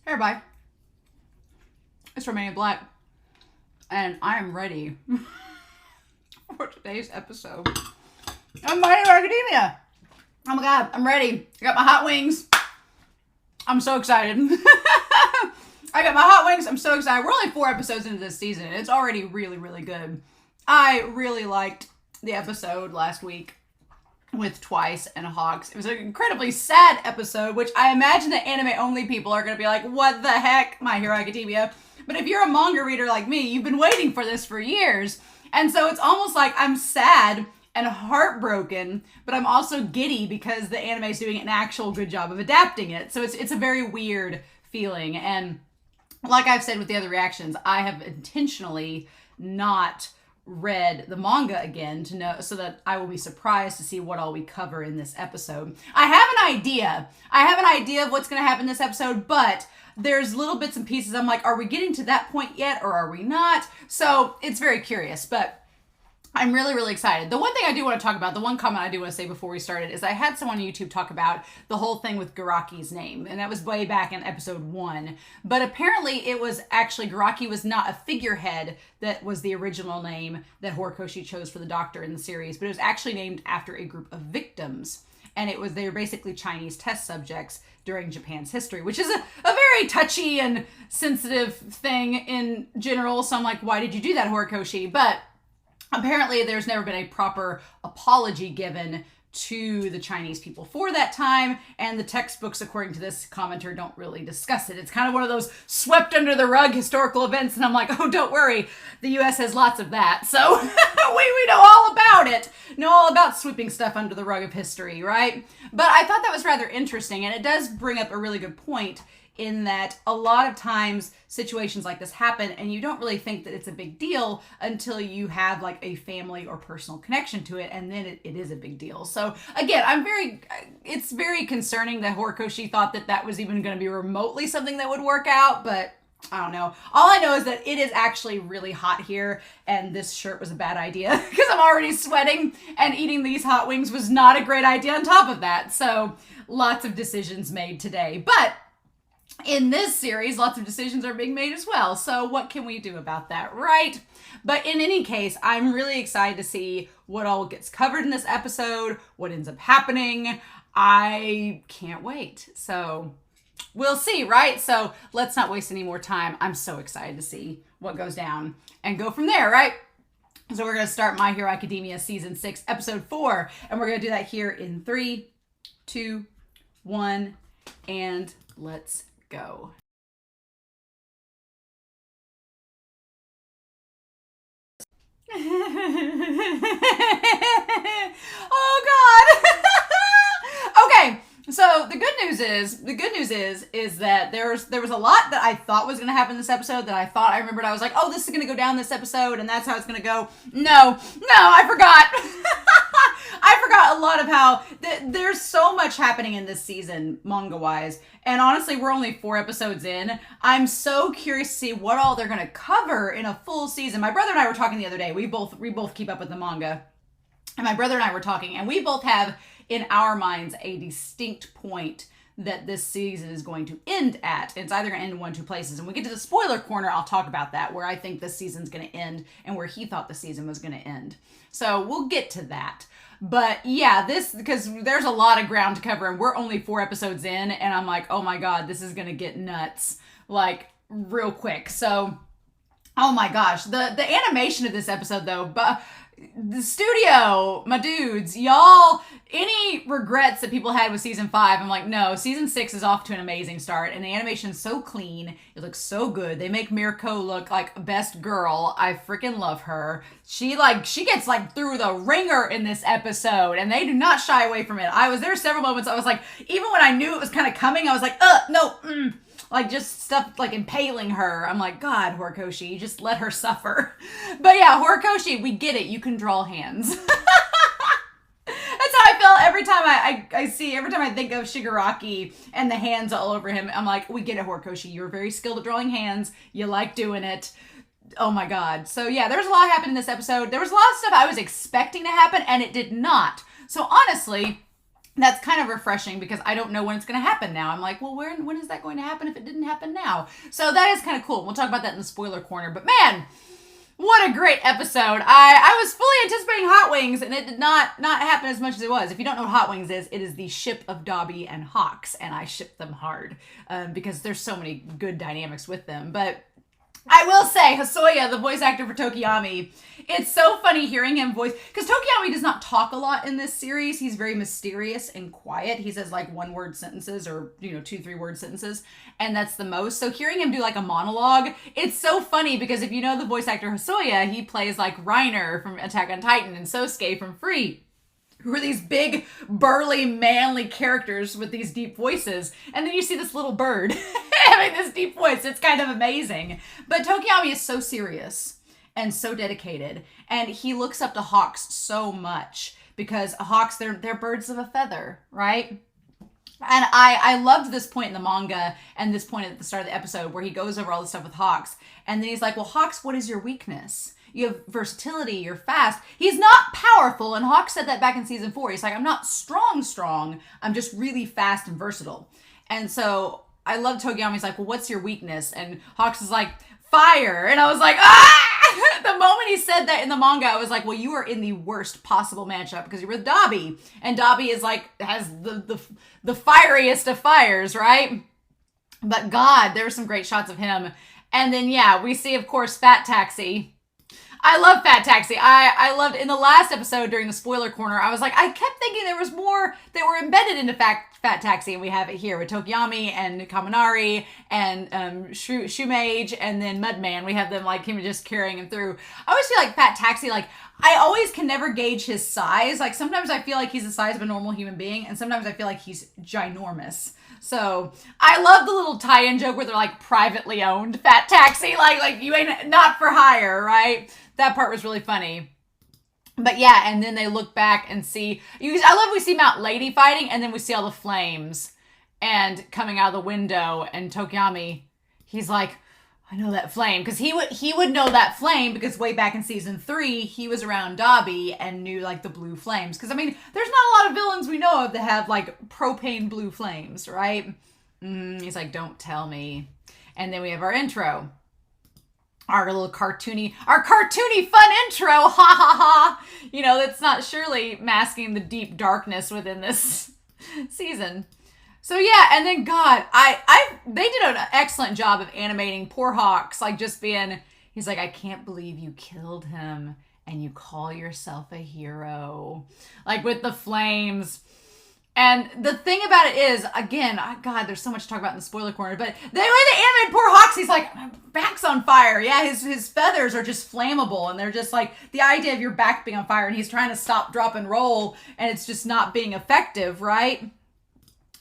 Hey everybody, it's Romania Black, and I am ready for today's episode of My Hero Academia. Oh my god, I'm ready. I got my hot wings. I'm so excited. I got my hot wings. I'm so excited. We're only 4 episodes into this season. It's already really, really good. I really liked the episode last week with Twice and Hawks. It was an incredibly sad episode, which I imagine that anime-only people are going to be like, what the heck, My Hero Academia? But if you're a manga reader like me, you've been waiting for this for years. And so it's almost like I'm sad and heartbroken, but I'm also giddy because the anime is doing an actual good job of adapting it. So it's a very weird feeling. And like I've said with the other reactions, I have intentionally not read the manga again to know, so that I will be surprised to see what all we cover in this episode. I have an idea. Of what's going to happen in this episode, but there's little bits and pieces. I'm like, are we getting to that point yet or are we not? So it's very curious, but I'm really, really excited. The one thing I do want to talk about, the one comment I do want to say before we started, is I had someone on YouTube talk about the whole thing with Shigaraki's name, and that was way back in episode 1. But apparently it was actually, Shigaraki was not a figurehead that was the original name that Horikoshi chose for the doctor in the series, but it was actually named after a group of victims. And they were basically Chinese test subjects during Japan's history, which is a very touchy and sensitive thing in general. So I'm like, why did you do that, Horikoshi? But apparently, there's never been a proper apology given to the Chinese people for that time, and the textbooks, according to this commenter, don't really discuss it. It's kind of one of those swept under the rug historical events, and I'm like, oh, don't worry, the U.S. has lots of that, so we know all about it, know all about sweeping stuff under the rug of history, right? But I thought that was rather interesting, and it does bring up a really good point in that a lot of times situations like this happen and you don't really think that it's a big deal until you have like a family or personal connection to it, and then it is a big deal. So again, it's very concerning that Horikoshi thought that was even going to be remotely something that would work out, but I don't know. All I know is that it is actually really hot here, and this shirt was a bad idea because I'm already sweating, and eating these hot wings was not a great idea on top of that. So lots of decisions made today, but in this series, lots of decisions are being made as well. So what can we do about that, right? But in any case, I'm really excited to see what all gets covered in this episode, what ends up happening. I can't wait. So we'll see, right? So let's not waste any more time. I'm so excited to see what goes down and go from there, right? So we're going to start My Hero Academia Season 6, Episode 4. And we're going to do that here in 3, 2, 1, and let's go. Oh god. Okay, so the good news is that there was a lot that I thought was going to happen in this episode that I remembered. I was like, oh, this is going to go down this episode and that's how it's going to go. No, I forgot. I forgot a lot of how there's so much happening in this season, manga-wise. And honestly, we're only 4 episodes in. I'm so curious to see what all they're going to cover in a full season. My brother and I were talking the other day. We both keep up with the manga. And my brother and I were talking, and we both have, in our minds, a distinct point that this season is going to end at. It's either going to end in 1 or 2 places. And when we get to the spoiler corner, I'll talk about that, where I think this season's going to end and where he thought the season was going to end. So we'll get to that. But yeah, because there's a lot of ground to cover and we're only 4 episodes in, and I'm like, oh my god, this is going to get nuts, like real quick. So, oh my gosh, the animation of this episode though, but the studio, my dudes, y'all, any regrets that people had with season 5, I'm like, no, season 6 is off to an amazing start, and the animation's so clean, it looks so good. They make Mirko look like best girl. I freaking love her. She gets like through the ringer in this episode, and they do not shy away from it. There were several moments I was like, even when I knew it was kind of coming, I was like, no, like just stuff like impaling her. I'm like, God, Horikoshi, just let her suffer. But yeah, Horikoshi, we get it. You can draw hands. That's how I feel every time every time I think of Shigaraki and the hands all over him. I'm like, we get it, Horikoshi. You're very skilled at drawing hands. You like doing it. Oh my god. So yeah, there's a lot happening in this episode. There was a lot of stuff I was expecting to happen, and it did not. So honestly, That's kind of refreshing because I don't know when it's going to happen now. I'm like, well, when is that going to happen if it didn't happen now? So that is kind of cool. We'll talk about that in the spoiler corner. But man, what a great episode. I was fully anticipating hot wings, and it did not happen as much as it was. If you don't know what hot wings is, it is the ship of Dabi and Hawks, and I ship them hard because there's so many good dynamics with them. But I will say, Hosoya, the voice actor for Tokiyami, it's so funny hearing him voice, because Tokiyami does not talk a lot in this series. He's very mysterious and quiet. He says like 1-word sentences or, 2-3-word sentences, and that's the most. So hearing him do like a monologue, it's so funny because if you know the voice actor Hosoya, he plays like Reiner from Attack on Titan and Sosuke from Free, who are these big, burly, manly characters with these deep voices. And then you see this little bird having this deep voice. It's kind of amazing. But Tokiyami is so serious and so dedicated. And he looks up to Hawks so much because Hawks, they're birds of a feather, right? And I loved this point in the manga and this point at the start of the episode where he goes over all this stuff with Hawks. And then he's like, well, Hawks, what is your weakness? You have versatility, you're fast. He's not powerful, and Hawk said that back in season 4. He's like, I'm not strong, I'm just really fast and versatile. And so I love Tokiyami's like, well, what's your weakness? And Hawks is like, fire. And I was like, ah! The moment he said that in the manga, I was like, well, you are in the worst possible matchup because you're with Dabi. And Dabi is like, has the fieriest of fires, right? But God, there were some great shots of him. And then, yeah, we see, of course, Fat Taxi. I love Fat Taxi. I loved, in the last episode during the spoiler corner, I was like, I kept thinking there was more that were embedded into Fat Taxi, and we have it here with Tokiyami and Kaminari and Shumage and then Mudman. We have them like him just carrying him through. I always feel like Fat Taxi, like, I always can never gauge his size. Like, sometimes I feel like he's the size of a normal human being, and sometimes I feel like he's ginormous. So I love the little tie-in joke where they're like privately owned Fat Taxi, like you ain't not for hire, right? That part was really funny. But yeah, and then they look back and see, I love we see Mount Lady fighting, and then we see all the flames and coming out of the window, and Tokiyami, he's like, I know that flame, because he would know that flame because way back in season 3 he was around Dabi and knew like the blue flames, because I mean there's not a lot of villains we know of that have like propane blue flames, right? He's like, don't tell me. And then we have our intro, our cartoony fun intro, ha ha ha. That's not surely masking the deep darkness within this season. So yeah, and then God, they did an excellent job of animating poor Hawks, like just being, he's like, I can't believe you killed him and you call yourself a hero, like with the flames. And the thing about it is, again, God, there's so much to talk about in the spoiler corner, but the way they animated poor Hawks, he's like, my back's on fire. Yeah, his feathers are just flammable, and they're just like, the idea of your back being on fire, and he's trying to stop, drop, and roll, and it's just not being effective, right?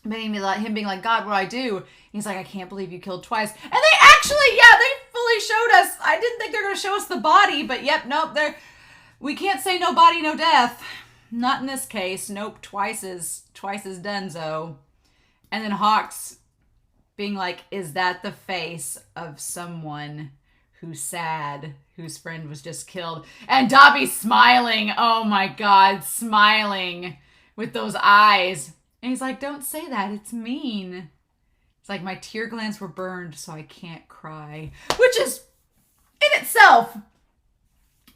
Him being like, God, what do I do? And he's like, I can't believe you killed twice. And they actually, yeah, they fully showed us. I didn't think they were going to show us the body, but yep, nope. We can't say no body, no death. Not in this case. Nope, twice is donezo. And then Hawks being like, is that the face of someone who's sad, whose friend was just killed? And Dabi smiling. Oh my God, smiling with those eyes. And he's like, don't say that. It's mean. It's like, my tear glands were burned, so I can't cry. Which is, in itself,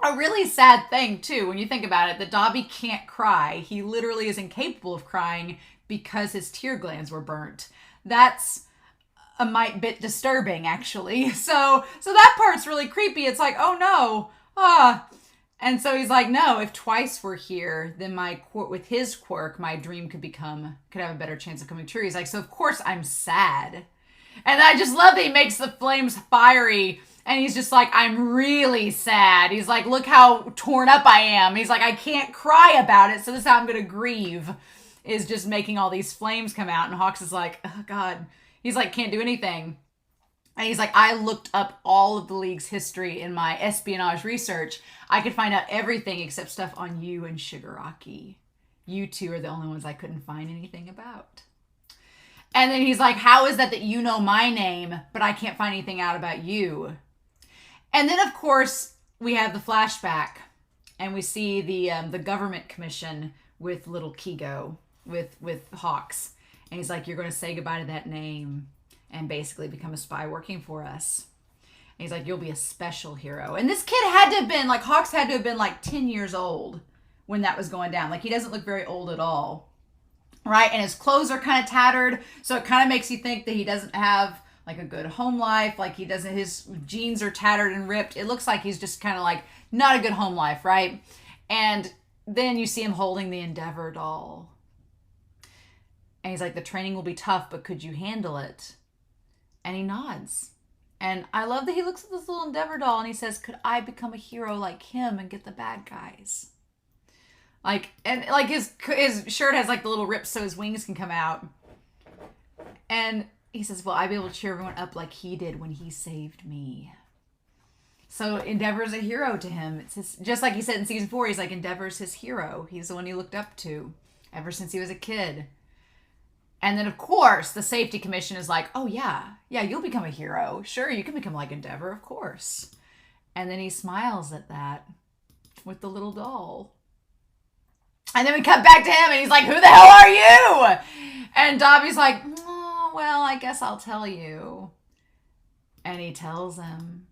a really sad thing, too, when you think about it. That Dabi can't cry. He literally is incapable of crying because his tear glands were burnt. That's a bit disturbing, actually. So that part's really creepy. It's like, oh no. And so he's like, no, if twice were here, then with his quirk, my dream could have a better chance of coming true. He's like, so of course I'm sad. And I just love that he makes the flames fiery. And he's just like, I'm really sad. He's like, look how torn up I am. He's like, I can't cry about it. So this is how I'm going to grieve, is just making all these flames come out. And Hawks is like, oh God. He's like, can't do anything. And he's like, I looked up all of the League's history in my espionage research. I could find out everything except stuff on you and Shigaraki. You two are the only ones I couldn't find anything about. And then he's like, how is that you know my name, but I can't find anything out about you? And then, of course, we have the flashback. And we see the government commission with little Kigo. with Hawks. And he's like, you're going to say goodbye to that name and basically become a spy working for us. And he's like, you'll be a special hero. And this kid had to have been, like, Hawks had to have been like 10 years old when that was going down. Like, he doesn't look very old at all. Right? And his clothes are kind of tattered. So it kind of makes you think that he doesn't have like a good home life. Like, he doesn't, his jeans are tattered and ripped. It looks like he's just kind of like not a good home life. Right? And then you see him holding the Endeavor doll. And he's like, the training will be tough, but could you handle it? And he nods. And I love that he looks at this little Endeavor doll and he says, could I become a hero like him and get the bad guys? Like, and like his shirt has like the little rips so his wings can come out. And he says, well, I'd be able to cheer everyone up like he did when he saved me. So Endeavor's a hero to him. It's his, just like he said in season 4, he's like, Endeavor's his hero. He's the one he looked up to ever since he was a kid. And then, of course, the safety commission is like, oh, yeah, you'll become a hero. Sure, you can become like Endeavor, of course. And then he smiles at that with the little doll. And then we cut back to him, and he's like, who the hell are you? And Dabi's like, oh, well, I guess I'll tell you. And he tells him.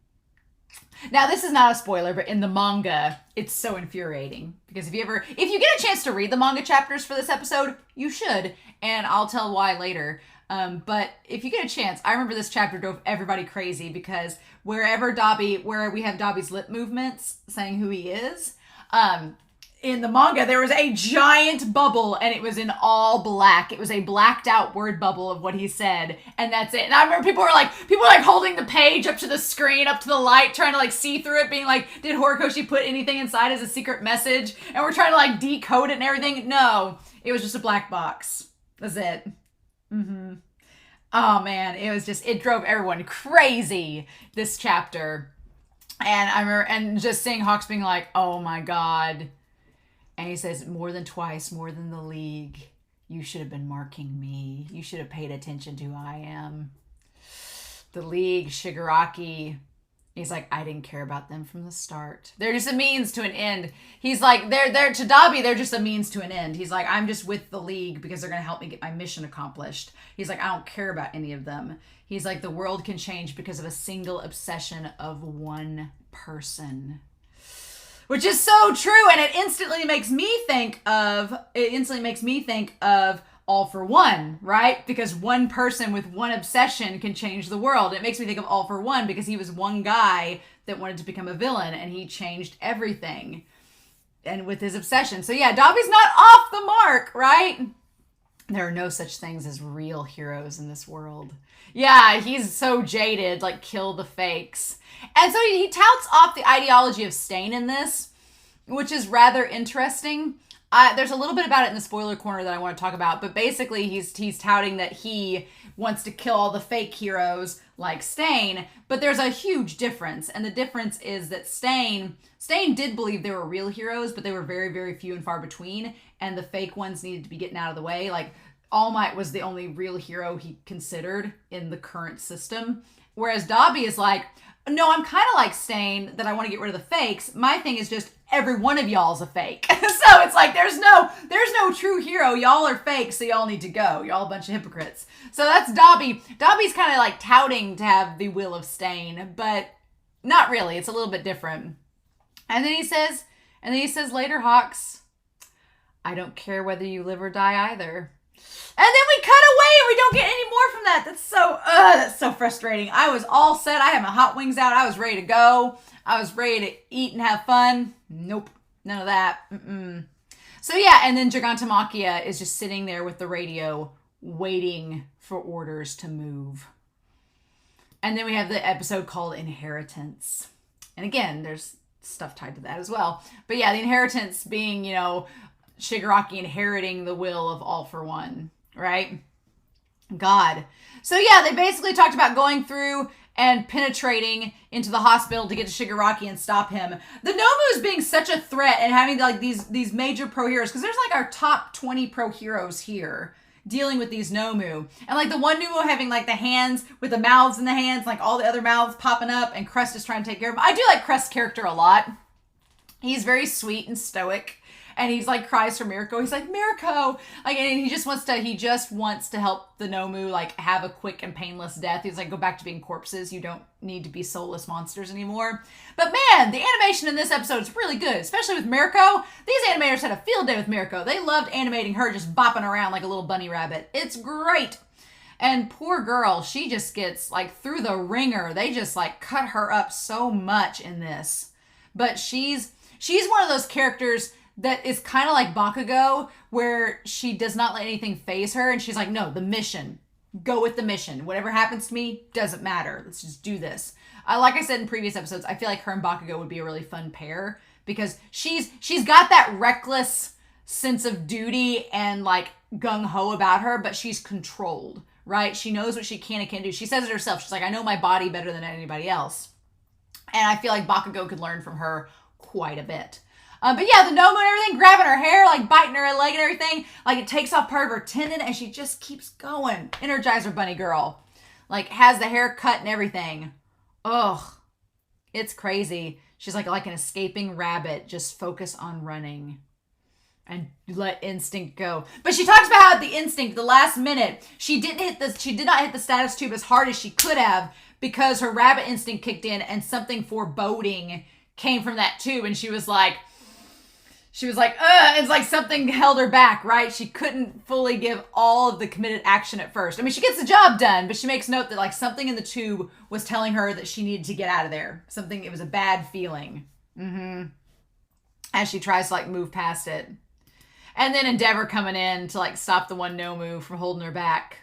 Now, this is not a spoiler, but in the manga, it's so infuriating. Because if you get a chance to read the manga chapters for this episode, you should. And I'll tell why later. But if you get a chance, I remember this chapter drove everybody crazy because where we have Dabi's lip movements saying who he is, in the manga, there was a giant bubble and it was in all black. It was a blacked out word bubble of what he said. And that's it. And I remember people were like holding the page up to the screen, up to the light, trying to like see through it, being like, did Horikoshi put anything inside as a secret message? And we're trying to like decode it and everything. No, it was just a black box. That's it. Oh man, it drove everyone crazy, this chapter. And I remember, and just seeing Hawks being like, oh my God. And he says, more than twice, more than the League. You should have been marking me. You should have paid attention to who I am. The League, Shigaraki. He's like, I didn't care about them from the start. They're just a means to an end. He's like, they're to Dabi, they're just a means to an end. He's like, I'm just with the League because they're going to help me get my mission accomplished. He's like, I don't care about any of them. He's like, the world can change because of a single obsession of one person. Which is so true, and it instantly makes me think of All for One, right? Because one person with one obsession can change the world. It makes me think of All for One because he was one guy that wanted to become a villain, and he changed everything. And with his obsession. So yeah, Dabi's not off the mark, right? There are no such things as real heroes in this world. Yeah, he's so jaded, like kill the fakes. And so he touts off the ideology of Stain in this, which is rather interesting. There's a little bit about it in the spoiler corner that I want to talk about, but basically he's touting that he wants to kill all the fake heroes like Stain, but there's a huge difference, and the difference is that Stain did believe they were real heroes, but they were very, very few and far between, and the fake ones needed to be getting out of the way. Like, All Might was the only real hero he considered in the current system, whereas Dabi is like, no, I'm kind of like Stain, that I want to get rid of the fakes. My thing is just every one of y'all is a fake. So it's like, there's no true hero. Y'all are fake, so y'all need to go. Y'all a bunch of hypocrites. So that's Dabi. Dabi's kind of like touting to have the will of Stain, but not really. It's a little bit different. And then he says later, Hawks, I don't care whether you live or die either. And then we cut away and we don't get any more from that. That's so frustrating. I was all set. I had my hot wings out. I was ready to go. I was ready to eat and have fun. Nope. None of that. So yeah, and then Gigantomachia is just sitting there with the radio waiting for orders to move. And then we have the episode called Inheritance. And again, there's stuff tied to that as well. But yeah, the inheritance being, Shigaraki inheriting the will of All for One, right? God. So yeah, they basically talked about going through and penetrating into the hospital to get to Shigaraki and stop him. The Nomus being such a threat and having like these major pro heroes, because there's like our top 20 pro heroes here dealing with these Nomu. And like the one Nomu having like the hands with the mouths in the hands, like all the other mouths popping up, and Crest is trying to take care of him. I do like Crest's character a lot. He's very sweet and stoic. And he's like cries for Mirko. He's like, Mirko! Like, and he just wants to help the Nomu like have a quick and painless death. He's like, go back to being corpses. You don't need to be soulless monsters anymore. But man, the animation in this episode is really good, especially with Mirko. These animators had a field day with Mirko. They loved animating her just bopping around like a little bunny rabbit. It's great. And poor girl, she just gets like through the ringer. They just like cut her up so much in this. But she's one of those characters that is kind of like Bakugo, where she does not let anything faze her. And she's like, no, the mission. Go with the mission. Whatever happens to me, doesn't matter. Let's just do this. Like I said in previous episodes, I feel like her and Bakugo would be a really fun pair because she's got that reckless sense of duty and like gung-ho about her, but she's controlled, right? She knows what she can and can't do. She says it herself. She's like, I know my body better than anybody else. And I feel like Bakugo could learn from her quite a bit. But yeah, the Nomu and everything, grabbing her hair, like biting her leg and everything. Like it takes off part of her tendon and she just keeps going. Energizer Bunny girl. Like has the hair cut and everything. Ugh. It's crazy. She's like an escaping rabbit. Just focus on running. And let instinct go. But she talks about how at the instinct, the last minute, she did not hit the status tube as hard as she could have because her rabbit instinct kicked in and something foreboding came from that tube. And she was like, it's like something held her back, right? She couldn't fully give all of the committed action at first. I mean, she gets the job done, but she makes note that like something in the tube was telling her that she needed to get out of there. It was a bad feeling. As she tries to like move past it. And then Endeavor coming in to like stop the one Nomu from holding her back.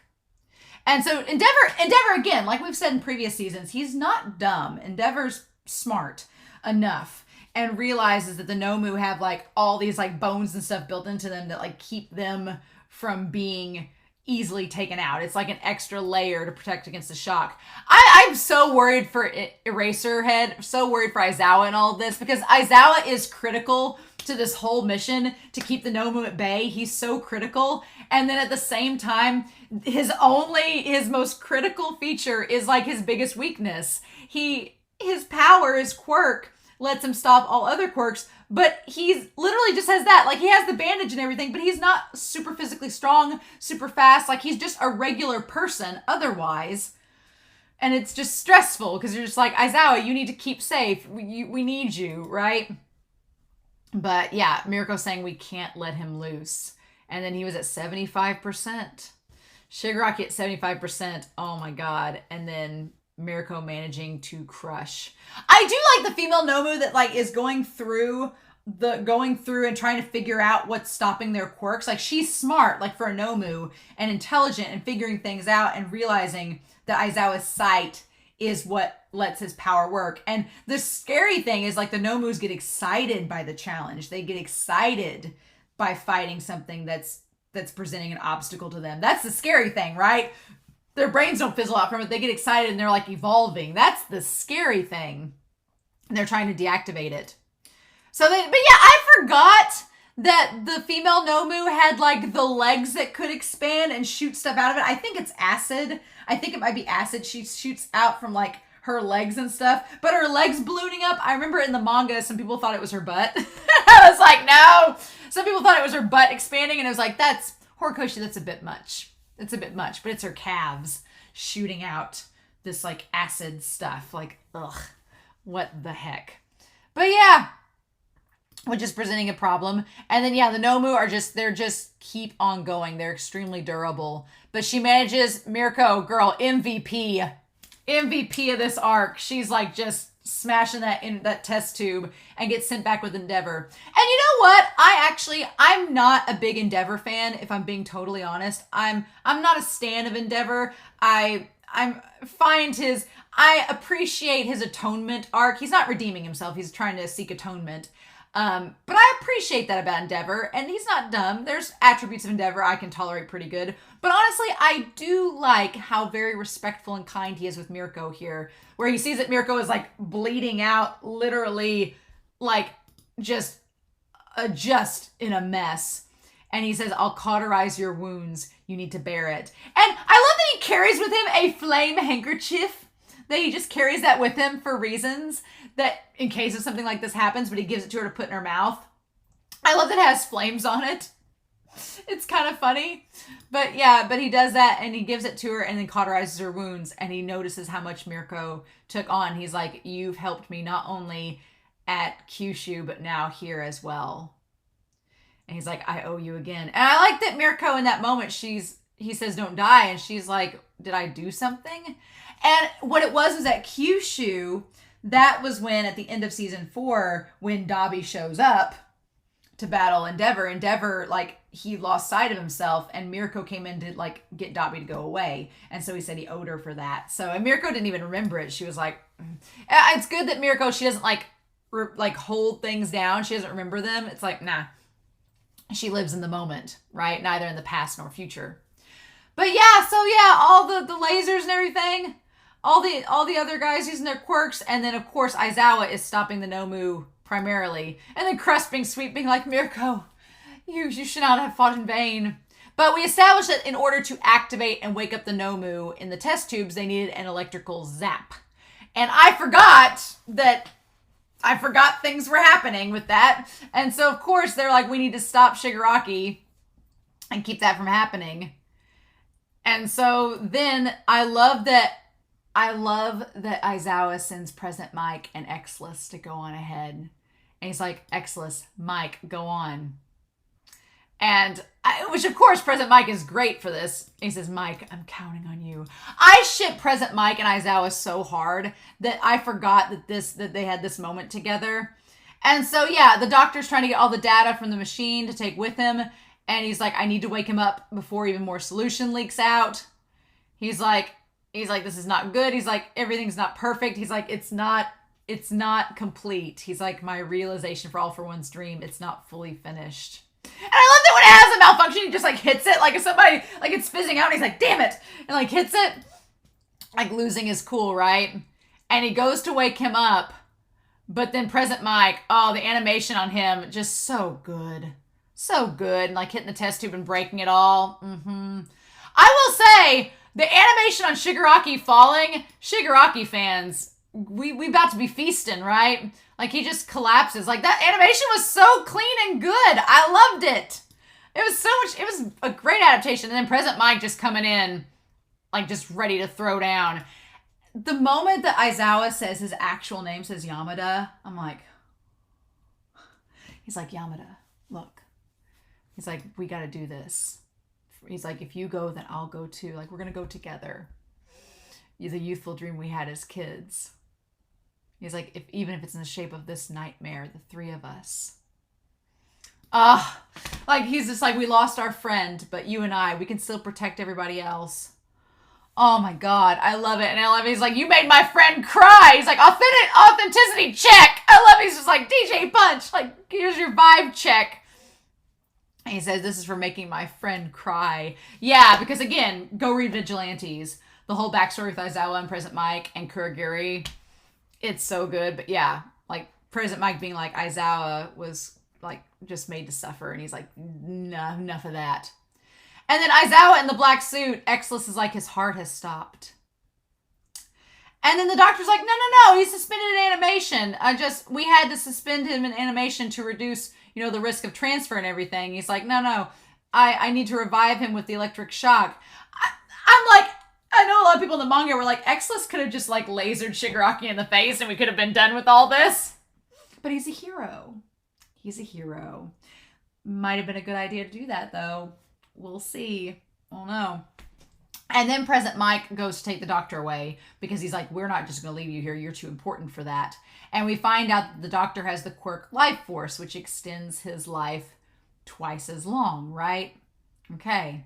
And so Endeavor again, like we've said in previous seasons, he's not dumb. Endeavor's smart enough and realizes that the Nomu have like all these like bones and stuff built into them that like keep them from being easily taken out. It's like an extra layer to protect against the shock. I'm so worried for Eraserhead, so worried for Aizawa and all of this because Aizawa is critical to this whole mission to keep the Nomu at bay. He's so critical. And then at the same time, his most critical feature is like his biggest weakness. His power, his quirk, lets him stop all other quirks, but he's literally just has that. Like he has the bandage and everything, but he's not super physically strong, super fast. Like he's just a regular person otherwise. And it's just stressful because you're just like, Aizawa, you need to keep safe. We need you, right? But yeah, Mirko saying we can't let him loose. And then he was at 75%. Shigaraki at 75%. Oh my God. And then Mirko managing to crush. I do like the female Nomu that like is going through and trying to figure out what's stopping their quirks. Like she's smart, like for a Nomu, and intelligent and figuring things out and realizing that Aizawa's sight is what lets his power work. And the scary thing is like the Nomus get excited by the challenge. They get excited by fighting something that's presenting an obstacle to them. That's the scary thing, right? Their brains don't fizzle out from it. They get excited and they're like evolving. That's the scary thing. And they're trying to deactivate it. But yeah, I forgot that the female Nomu had like the legs that could expand and shoot stuff out of it. I think it's acid. I think it might be acid she shoots out from like her legs and stuff. But her legs ballooning up, I remember in the manga, some people thought it was her butt. I was like, no. Some people thought it was her butt expanding and it was like, that's Horikoshi, that's a bit much. It's a bit much, but it's her calves shooting out this like acid stuff. Like, ugh, what the heck? But yeah, which is presenting a problem. And then yeah, the Nomu they're just keep on going. They're extremely durable. But she manages, Mirko, girl, MVP of this arc. She's like just smashing that in that test tube and gets sent back with Endeavor. And you know what? I'm not a big Endeavor fan, if I'm being totally honest. I'm not a stan of Endeavor. I appreciate his atonement arc. He's not redeeming himself. He's trying to seek atonement. But I appreciate that about Endeavor, and he's not dumb. There's attributes of Endeavor I can tolerate pretty good. But honestly, I do like how very respectful and kind he is with Mirko here, where he sees that Mirko is like bleeding out, literally like just in a mess. And he says, I'll cauterize your wounds. You need to bear it. And I love that he carries with him a flame handkerchief, that he just carries that with him for reasons that in case of something like this happens, but he gives it to her to put in her mouth. I love that it has flames on it. It's kind of funny. But yeah, but he does that and he gives it to her and then cauterizes her wounds and he notices how much Mirko took on. He's like, you've helped me not only at Kyushu, but now here as well. And he's like, I owe you again. And I like that Mirko in that moment, he says, don't die. And she's like, did I do something? And what it was at Kyushu, that was when at the end of season 4, when Dabi shows up to battle Endeavor. Endeavor, like, he lost sight of himself and Mirko came in to, like, get Dabi to go away. And so he said he owed her for that. So, and Mirko didn't even remember it. She was like, it's good that Mirko, she doesn't, like hold things down. She doesn't remember them. It's like, nah. She lives in the moment, right? Neither in the past nor future. But yeah, so yeah, all the lasers and everything, all the other guys using their quirks, and then of course Aizawa is stopping the Nomu primarily, and then Crest being sweet, being like, Mirko, you should not have fought in vain. But we established that in order to activate and wake up the Nomu in the test tubes, they needed an electrical zap. And I forgot things were happening with that. And so, of course, they're like, we need to stop Shigaraki and keep that from happening. And so then I love that Aizawa sends Present Mike and Exless to go on ahead. And he's like, Exless, Mike, go on. And which, of course, Present Mike is great for this. He says, Mike, I'm counting on you. I ship Present Mike and Aizawa so hard that I forgot that they had this moment together. And so, yeah, the doctor's trying to get all the data from the machine to take with him. And he's like, I need to wake him up before even more solution leaks out. He's like, this is not good. He's like, everything's not perfect. He's like, it's not complete. He's like, my realization for All for One's dream, it's not fully finished. And I love that when it has a malfunction, he just like hits it. Like if somebody, like it's fizzing out and he's like, damn it. And like hits it. Like losing his cool, right? And he goes to wake him up. But then Present Mike, oh, the animation on him, just so good. So good. And like hitting the test tube and breaking it all. I will say, the animation on Shigaraki falling, Shigaraki fans, we about to be feasting, right? Like he just collapses. Like that animation was so clean and good. I loved it. It was a great adaptation. And then Present Mike just coming in, like just ready to throw down. The moment that Aizawa says his actual name, says Yamada, I'm like, he's like, Yamada, look. He's like, we got to do this. He's like, if you go, then I'll go too. Like, we're going to go together. The youthful dream we had as kids. He's like, even if it's in the shape of this nightmare, the three of us. Like, he's just like, we lost our friend, but you and I, we can still protect everybody else. Oh my God, I love it. And I love it. He's like, you made my friend cry. He's like, authenticity check. I love it. He's just like, DJ Punch, like, here's your vibe check. And he says, this is for making my friend cry. Yeah, because again, go read Vigilantes. The whole backstory with Aizawa and Present Mike and Kurogiri. It's so good. But yeah, like Present Mike being like, Aizawa was like just made to suffer. And he's like, nah, enough of that. And then Aizawa in the black suit, Exless is like, his heart has stopped. And then the doctor's like, no, he's suspended in animation. We had to suspend him in animation to reduce, the risk of transfer and everything. He's like, no, I need to revive him with the electric shock. I'm like, I know a lot of people in the manga were like, Exless could have just like lasered Shigaraki in the face and we could have been done with all this. But he's a hero. He's a hero. Might have been a good idea to do that though. We'll see. I don't know. And then Present Mike goes to take the doctor away because he's like, we're not just going to leave you here. You're too important for that. And we find out that the doctor has the quirk Life Force, which extends his life twice as long, right? Okay.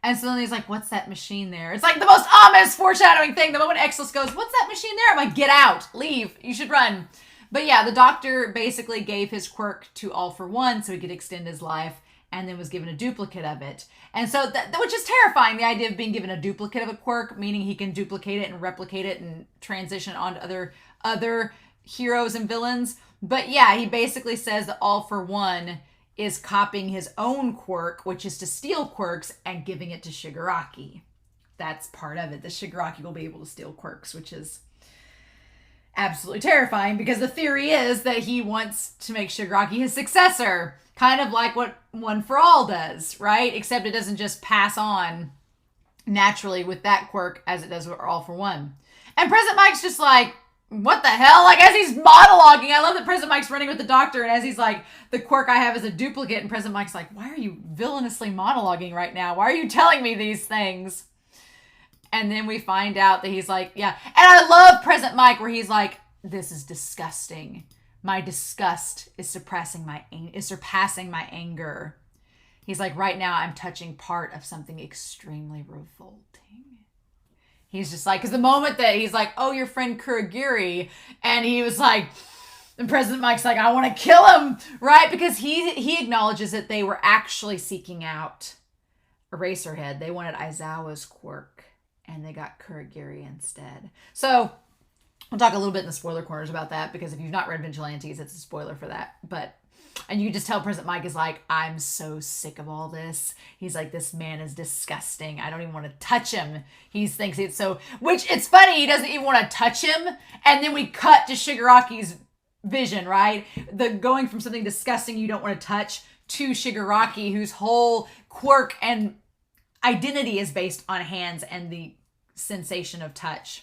And so then he's like, what's that machine there? It's like the most ominous foreshadowing thing. The moment Exless goes, what's that machine there? I'm like, get out, leave, you should run. But yeah, the doctor basically gave his quirk to All for One so he could extend his life and then was given a duplicate of it. And so, which is terrifying, the idea of being given a duplicate of a quirk, meaning he can duplicate it and replicate it and transition onto other heroes and villains. But yeah, he basically says that All for One is copying his own quirk, which is to steal quirks and giving it to Shigaraki. That's part of it. The Shigaraki will be able to steal quirks, which is absolutely terrifying because the theory is that he wants to make Shigaraki his successor, kind of like what One for All does, right? Except it doesn't just pass on naturally with that quirk as it does with All for One. And President Mike's just like, what the hell? Like, as he's monologuing, I love that President Mike's running with the doctor, and as he's like, the quirk I have is a duplicate, and President Mike's like, why are you villainously monologuing right now? Why are you telling me these things? And then we find out that he's like, yeah. And I love President Mike where he's like, this is disgusting. My disgust is surpassing my anger. He's like, right now I'm touching part of something extremely revolting. He's just like, because the moment that he's like, oh, your friend Kurogiri, and he was like, and President Mike's like, I want to kill him, right? Because he acknowledges that they were actually seeking out Eraserhead. They wanted Aizawa's quirk, and they got Kurogiri instead. So we'll talk a little bit in the spoiler corners about that, because if you've not read Vigilantes, it's a spoiler for that. And you just tell President Mike is like, I'm so sick of all this. He's like, this man is disgusting. I don't even want to touch him. He thinks it's so, which it's funny. He doesn't even want to touch him. And then we cut to Shigaraki's vision, right? The going from something disgusting you don't want to touch to Shigaraki, whose whole quirk and identity is based on hands and the sensation of touch.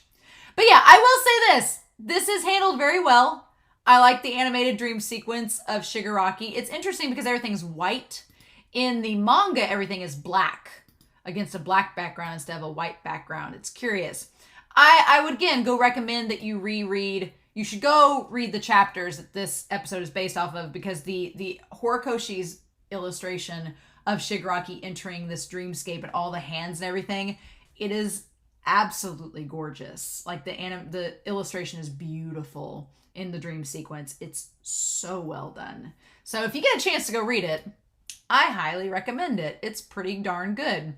But yeah, I will say this. This is handled very well. I like the animated dream sequence of Shigaraki. It's interesting because everything's white. In the manga, everything is black against a black background instead of a white background. It's curious. I would, again, go recommend that you reread. You should go read the chapters that this episode is based off of, because the Horikoshi's illustration of Shigaraki entering this dreamscape and all the hands and everything, it is absolutely gorgeous. Like the illustration is beautiful in the dream sequence. It's so well done. So if you get a chance to go read it, I highly recommend it. It's pretty darn good.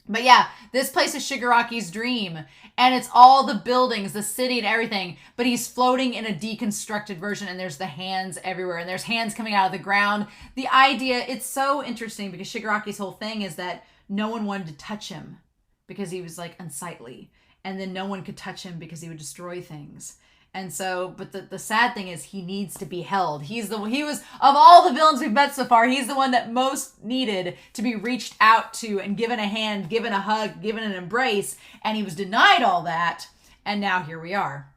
But yeah, this place is Shigaraki's dream, and it's all the buildings, the city and everything, but he's floating in a deconstructed version, and there's the hands everywhere, and there's hands coming out of the ground. The idea, it's so interesting because Shigaraki's whole thing is that no one wanted to touch him because he was like unsightly, and then no one could touch him because he would destroy things. And so, but the sad thing is he needs to be held. He was, of all the villains we've met so far, he's the one that most needed to be reached out to and given a hand, given a hug, given an embrace. And he was denied all that. And now here we are.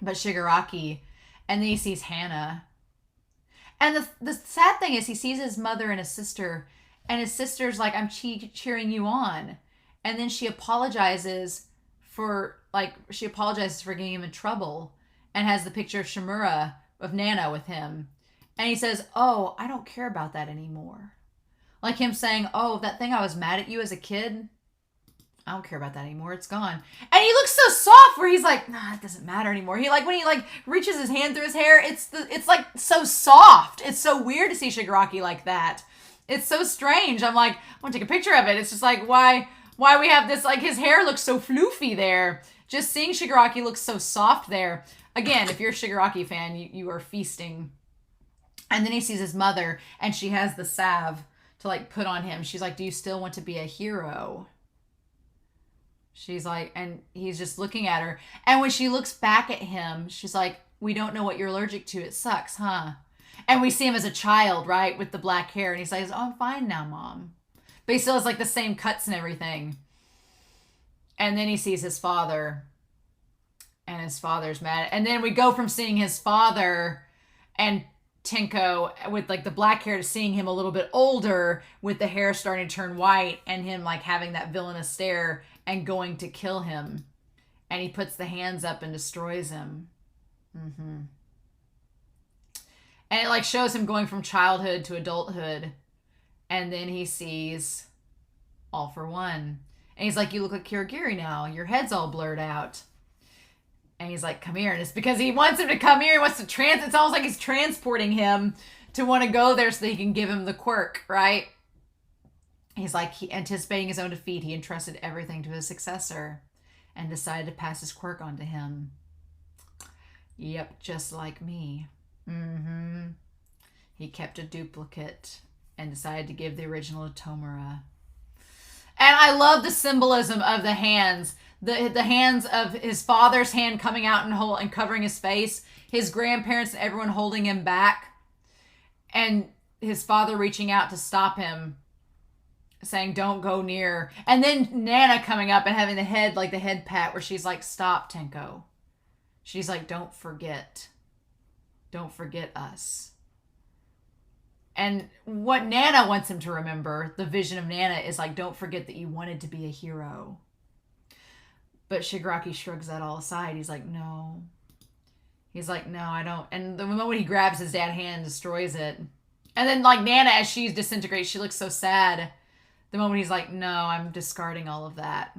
But Shigaraki, and then he sees Hana. And the sad thing is he sees his mother and his sister, and his sister's like, I'm cheering you on. And then she apologizes for getting him in trouble, and has the picture of Shimura, of Nana, with him. And he says, oh, I don't care about that anymore. Like him saying, oh, that thing I was mad at you as a kid, I don't care about that anymore. It's gone. And he looks so soft where he's like, nah, it doesn't matter anymore. He when he reaches his hand through his hair, it's like so soft. It's so weird to see Shigaraki like that. It's so strange. I'm like, I want to take a picture of it. It's just like, why we have this, like, his hair looks so floofy there. Just seeing Shigaraki looks so soft there. Again, if you're a Shigaraki fan, you are feasting. And then he sees his mother, and she has the salve to, like, put on him. She's like, do you still want to be a hero? She's like, and he's just looking at her. And when she looks back at him, she's like, we don't know what you're allergic to. It sucks, huh? And we see him as a child, right, with the black hair. And he says, oh, I'm fine now, Mom. But he still has, like, the same cuts and everything. And then he sees his father. And his father's mad. And then we go from seeing his father and Tenko with, like, the black hair to seeing him a little bit older with the hair starting to turn white. And him, like, having that villainous stare and going to kill him. And he puts the hands up and destroys him. Mm-hmm. And it, like, shows him going from childhood to adulthood. And then he sees All for One. And he's like, you look like Kurogiri now. Your head's all blurred out. And he's like, come here. And it's because he wants him to come here. He wants to it's almost like he's transporting him to want to go there so that he can give him the quirk, right? He's like, anticipating his own defeat, he entrusted everything to his successor and decided to pass his quirk on to him. Yep, just like me. Mm-hmm. He kept a duplicate and decided to give the original to Tomura. And I love the symbolism of the hands. The hands of his father's hand coming out and covering his face, his grandparents and everyone holding him back, and his father reaching out to stop him, saying, don't go near. And then Nana coming up and having the head pat where she's like, stop, Tenko. She's like, don't forget. Don't forget us. And what Nana wants him to remember, the vision of Nana, is like, don't forget that you wanted to be a hero. But Shigaraki shrugs that all aside. He's like, no. He's like, no, I don't. And the moment he grabs his dad's hand, destroys it. And then, like, Nana, as she disintegrates, she looks so sad. The moment he's like, no, I'm discarding all of that.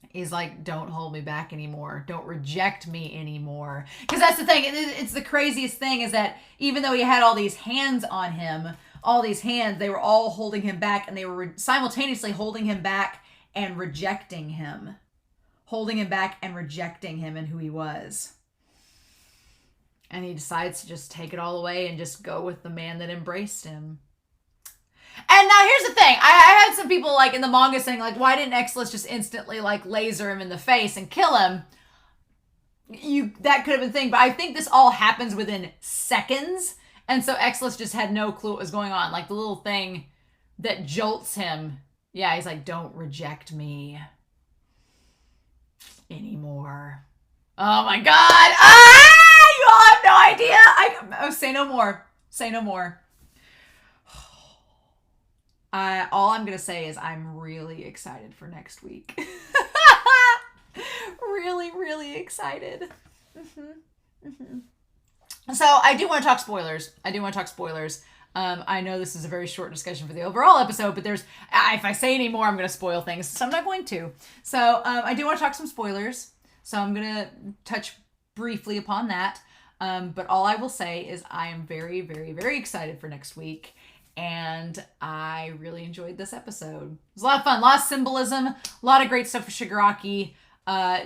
He's like, don't hold me back anymore. Don't reject me anymore. Because that's the thing. It's the craziest thing is that even though he had all these hands on him, all these hands, they were all holding him back, and they were simultaneously holding him back and rejecting him. Holding him back and rejecting him and who he was. And he decides to just take it all away and just go with the man that embraced him. And now here's the thing. I had some people like in the manga saying like, why didn't Exilus just instantly like laser him in the face and kill him? That could have been the thing, but I think this all happens within seconds. And so Exilus just had no clue what was going on. Like the little thing that jolts him. Yeah, he's like, don't reject me anymore. Oh my God. You all have no idea. Say no more. Say no more. All I'm going to say is I'm really excited for next week. Really, really excited. So I do want to talk spoilers. I know this is a very short discussion for the overall episode, but if I say any more, I'm going to spoil things. So I'm not going to. So I do want to talk some spoilers. So I'm going to touch briefly upon that. But all I will say is I am very, very, very excited for next week. And I really enjoyed this episode. It was a lot of fun, a lot of symbolism, a lot of great stuff for Shigaraki.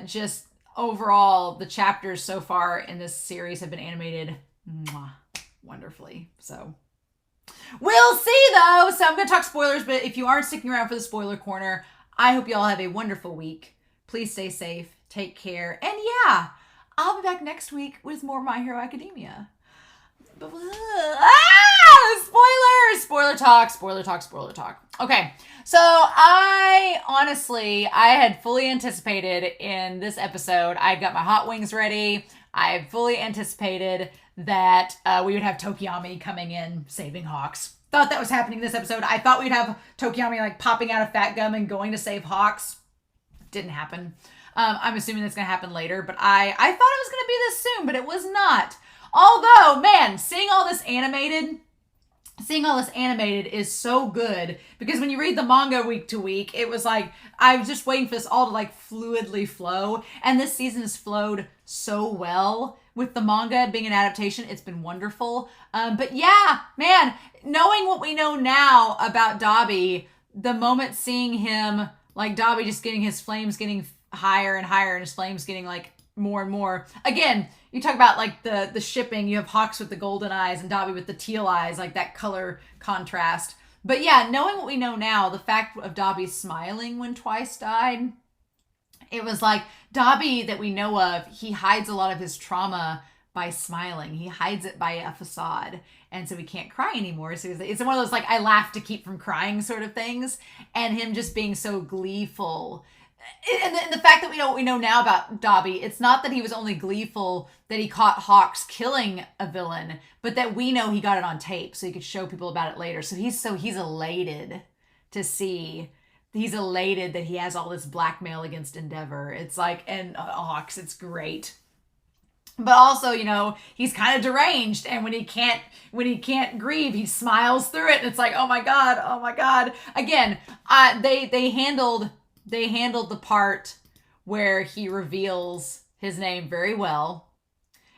Just overall, the chapters so far in this series have been animated wonderfully. So we'll see though. So I'm going to talk spoilers, but if you aren't sticking around for the spoiler corner, I hope you all have a wonderful week. Please stay safe, take care, and yeah, I'll be back next week with more My Hero Academia. Spoiler talk. Okay, so I had fully anticipated in this episode, I've got my hot wings ready. I fully anticipated that we would have Tokiyami coming in, saving Hawks. Thought that was happening this episode. I thought we'd have Tokiyami like popping out of Fat Gum and going to save Hawks. Didn't happen. I'm assuming that's going to happen later, but I thought it was going to be this soon, but it was not. Although, man, seeing all this animated is so good, because when you read the manga week to week, it was like, I was just waiting for this all to like fluidly flow, and this season has flowed so well with the manga being an adaptation. It's been wonderful. But yeah, man, knowing what we know now about Dabi, the moment seeing him, like Dabi just getting his flames getting higher and higher and his flames getting like more and more. Again, you talk about like the shipping, you have Hawks with the golden eyes and Dabi with the teal eyes, like that color contrast. But yeah, knowing what we know now, the fact of Dabi smiling when Twice died, it was like Dabi that we know of, he hides a lot of his trauma by smiling. He hides it by a facade. And so he can't cry anymore. So it's one of those like, I laugh to keep from crying sort of things. And him just being so gleeful. And the fact that we know what we know now about Dabi, it's not that he was only gleeful that he caught Hawks killing a villain, but that we know he got it on tape so he could show people about it later. So he's elated to see. He's elated that he has all this blackmail against Endeavor. It's like, and Hawks, it's great. But also, you know, he's kind of deranged, and when he can't grieve, he smiles through it, and it's like, oh my god. Again, they handled the part where he reveals his name very well,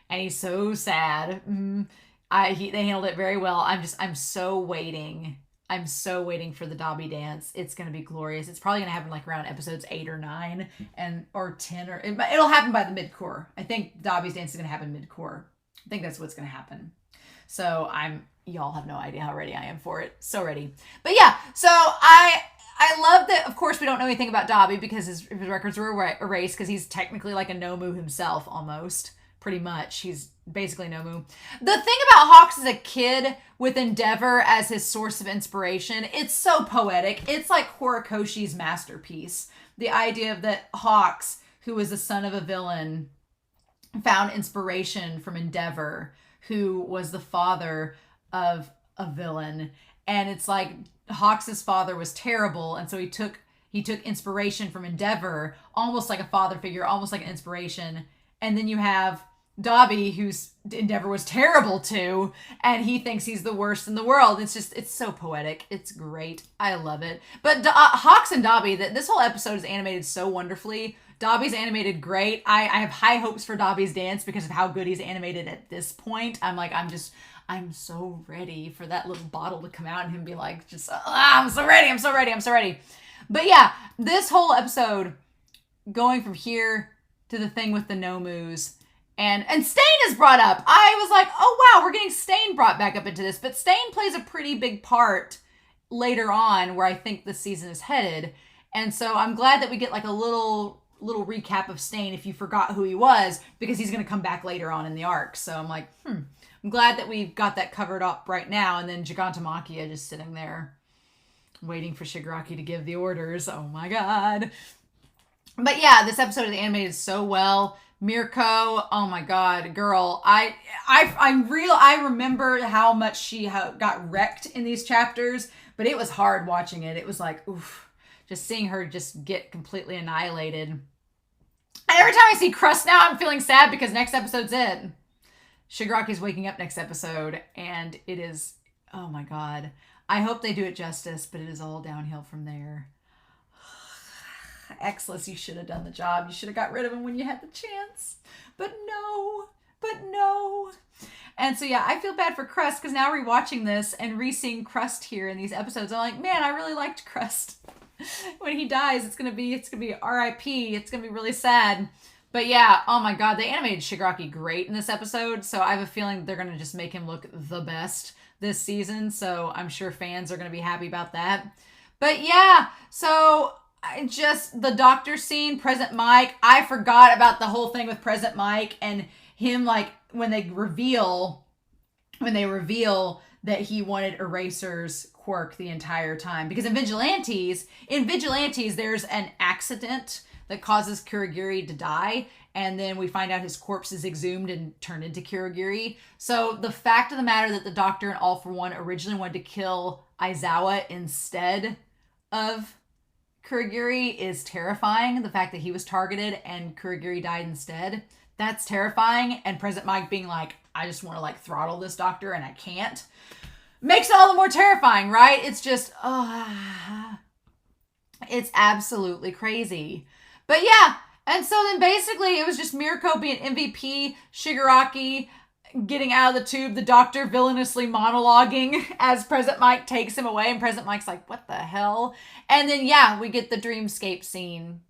and he's so sad. They handled it very well. I'm so waiting for the Dabi dance. It's going to be glorious. It's probably going to happen like around episodes 8 or 9 or 10, or it'll happen by the mid-core. I think Dabi's dance is going to happen mid-core. I think that's what's going to happen. So y'all have no idea how ready I am for it. So ready. But yeah, so I love that, of course, we don't know anything about Dabi because his records were erased because he's technically like a Nomu himself, almost. Pretty much. He's basically Nomu. The thing about Hawks as a kid with Endeavor as his source of inspiration, it's so poetic. It's like Horikoshi's masterpiece. The idea of that Hawks, who was the son of a villain, found inspiration from Endeavor, who was the father of a villain. And it's like Hawks's father was terrible, and so he took inspiration from Endeavor, almost like a father figure, almost like an inspiration. And then you have Dabi, whose Endeavor was terrible to, and he thinks he's the worst in the world. It's so poetic. It's great. I love it. But Hawks and Dabi, this whole episode is animated so wonderfully. Dabi's animated great. I have high hopes for Dabi's dance because of how good he's animated at this point. I'm so ready for that little bottle to come out and him be like, I'm so ready. But yeah, this whole episode, going from here to the thing with the Nomus, and Stain is brought up. I was like, oh wow, we're getting Stain brought back up into this. But Stain plays a pretty big part later on where I think the season is headed. And so I'm glad that we get like a little recap of Stain if you forgot who he was, because he's going to come back later on in the arc. So I'm like, I'm glad that we've got that covered up right now. And then Gigantomachia just sitting there waiting for Shigaraki to give the orders. Oh my god. But yeah, this episode is animated so well. Mirko, oh my god, girl. I remember how much she got wrecked in these chapters, but it was hard watching it. It was like, oof, just seeing her just get completely annihilated. And every time I see Crust now, I'm feeling sad because next episode's it. Shigaraki's waking up next episode, and it is, oh my god. I hope they do it justice, but it is all downhill from there. Exless, you should have done the job. You should have got rid of him when you had the chance. But no. And so yeah, I feel bad for Crust because now rewatching this and re-seeing Crust here in these episodes, I'm like, man, I really liked Crust. When he dies, it's gonna be R.I.P. It's gonna be really sad. But yeah, oh my god, they animated Shigaraki great in this episode, so I have a feeling they're gonna just make him look the best this season. So I'm sure fans are gonna be happy about that. But yeah, so just the doctor scene, Present Mike. I forgot about the whole thing with Present Mike and him, like when they reveal that he wanted Eraser's quirk the entire time. Because in Vigilantes, there's an accident that causes Kurogiri to die, and then we find out his corpse is exhumed and turned into Kurogiri. So the fact of the matter that the Doctor and All for One originally wanted to kill Aizawa instead of Kurogiri is terrifying. The fact that he was targeted and Kurogiri died instead, that's terrifying. And Present Mike being like, I just want to like throttle this doctor and I can't, makes it all the more terrifying, right? It's just, it's absolutely crazy. But yeah, and so then basically it was just Mirko being MVP, Shigaraki getting out of the tube, the doctor villainously monologuing as Present Mike takes him away, and Present Mike's like, what the hell? And then yeah, we get the dreamscape scene.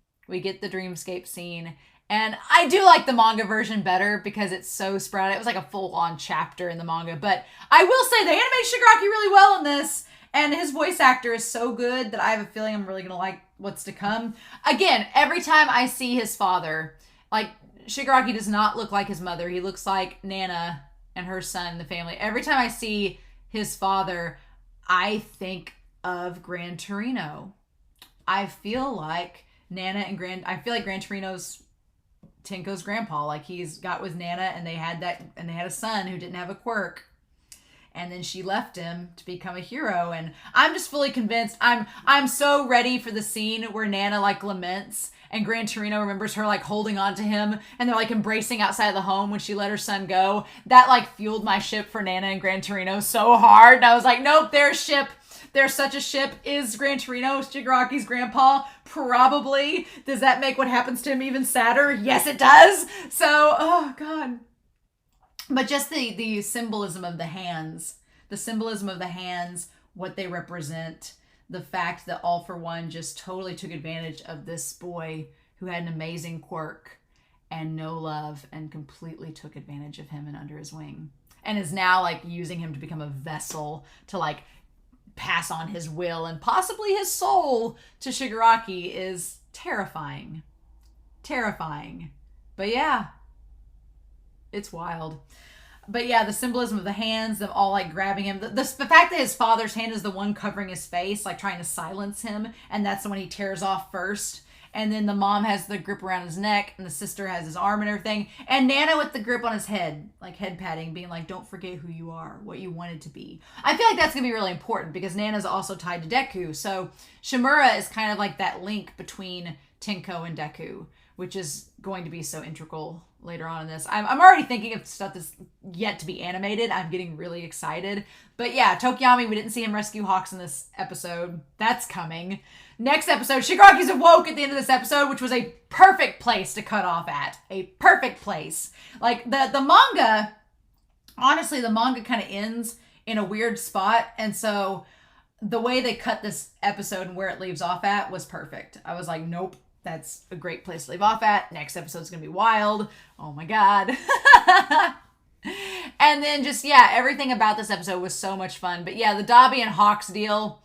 And I do like the manga version better because it's so spread out. It was like a full-on chapter in the manga. But I will say they animated Shigaraki really well in this. And his voice actor is so good that I have a feeling I'm really going to like what's to come. Again, every time I see his father, like Shigaraki does not look like his mother. He looks like Nana and her son in the family. Every time I see his father, I think of Gran Torino. I feel like Gran Torino's Tenko's grandpa, like he's got with Nana, and they had a son who didn't have a quirk, and then she left him to become a hero. And I'm just fully convinced. I'm so ready for the scene where Nana like laments and Gran Torino remembers her like holding on to him, and they're like embracing outside of the home when she let her son go. That like fueled my ship for Nana and Gran Torino so hard. And I was like, nope, there's ship. There's such a ship. Is Gran Torino Shigaraki's grandpa? Probably. Does that make what happens to him even sadder? Yes, it does. So, oh God. But just the symbolism of the hands. What they represent. The fact that All for One just totally took advantage of this boy who had an amazing quirk and no love, and completely took advantage of him and under his wing. And is now like using him to become a vessel to like pass on his will and possibly his soul to Shigaraki is terrifying. Terrifying. But yeah, it's wild. But yeah, the symbolism of the hands, them all like grabbing him. The fact that his father's hand is the one covering his face, like trying to silence him, and that's the one he tears off first. And then the mom has the grip around his neck, and the sister has his arm and everything. And Nana with the grip on his head, like head patting, being like, don't forget who you are, what you wanted to be. I feel like that's going to be really important because Nana's also tied to Deku. So Shimura is kind of like that link between Tenko and Deku, which is going to be so integral later on in this. I'm already thinking of stuff that's yet to be animated. I'm getting really excited. But yeah, Tokiyami, we didn't see him rescue Hawks in this episode. That's coming. Next episode, Shigaraki's awoke at the end of this episode, which was a perfect place to cut off at. A perfect place. Like, the manga, honestly, the manga kind of ends in a weird spot. And so the way they cut this episode and where it leaves off at was perfect. I was like, nope. That's a great place to leave off at. Next episode's going to be wild. Oh my God. And then just, yeah, everything about this episode was so much fun. But yeah, the Dabi and Hawks deal,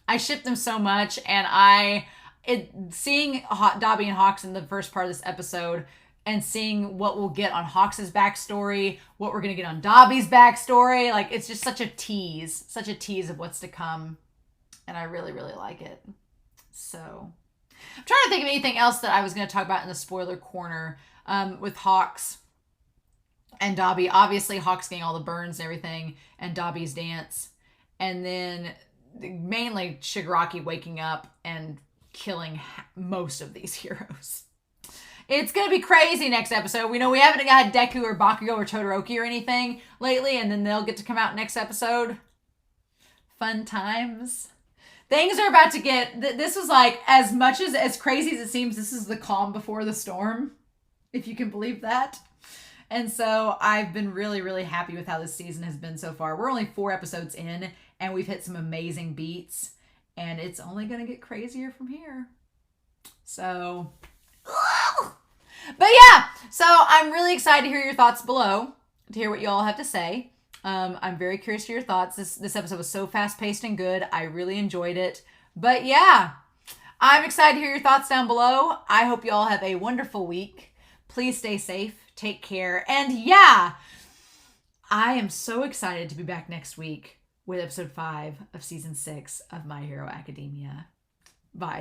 I shipped them so much. And seeing Dabi and Hawks in the first part of this episode and seeing what we'll get on Hawks' backstory, what we're going to get on Dabi's backstory, like it's just such a tease of what's to come. And I really, really like it. So I'm trying to think of anything else that I was going to talk about in the spoiler corner with Hawks and Dabi. Obviously, Hawks getting all the burns and everything, and Dabi's dance. And then mainly Shigaraki waking up and killing most of these heroes. It's going to be crazy next episode. We know we haven't had Deku or Bakugo or Todoroki or anything lately, and then they'll get to come out next episode. Fun times. Things are about to get, this was like, as much as crazy as it seems, this is the calm before the storm, if you can believe that. And so I've been really, really happy with how this season has been so far. We're only 4 episodes in, and we've hit some amazing beats, and it's only going to get crazier from here. So, but yeah, so I'm really excited to hear your thoughts below, to hear what you all have to say. I'm very curious for your thoughts. This episode was so fast-paced and good. I really enjoyed it. But yeah, I'm excited to hear your thoughts down below. I hope you all have a wonderful week. Please stay safe. Take care. And yeah, I am so excited to be back next week with episode 5 of season 6 of My Hero Academia. Bye.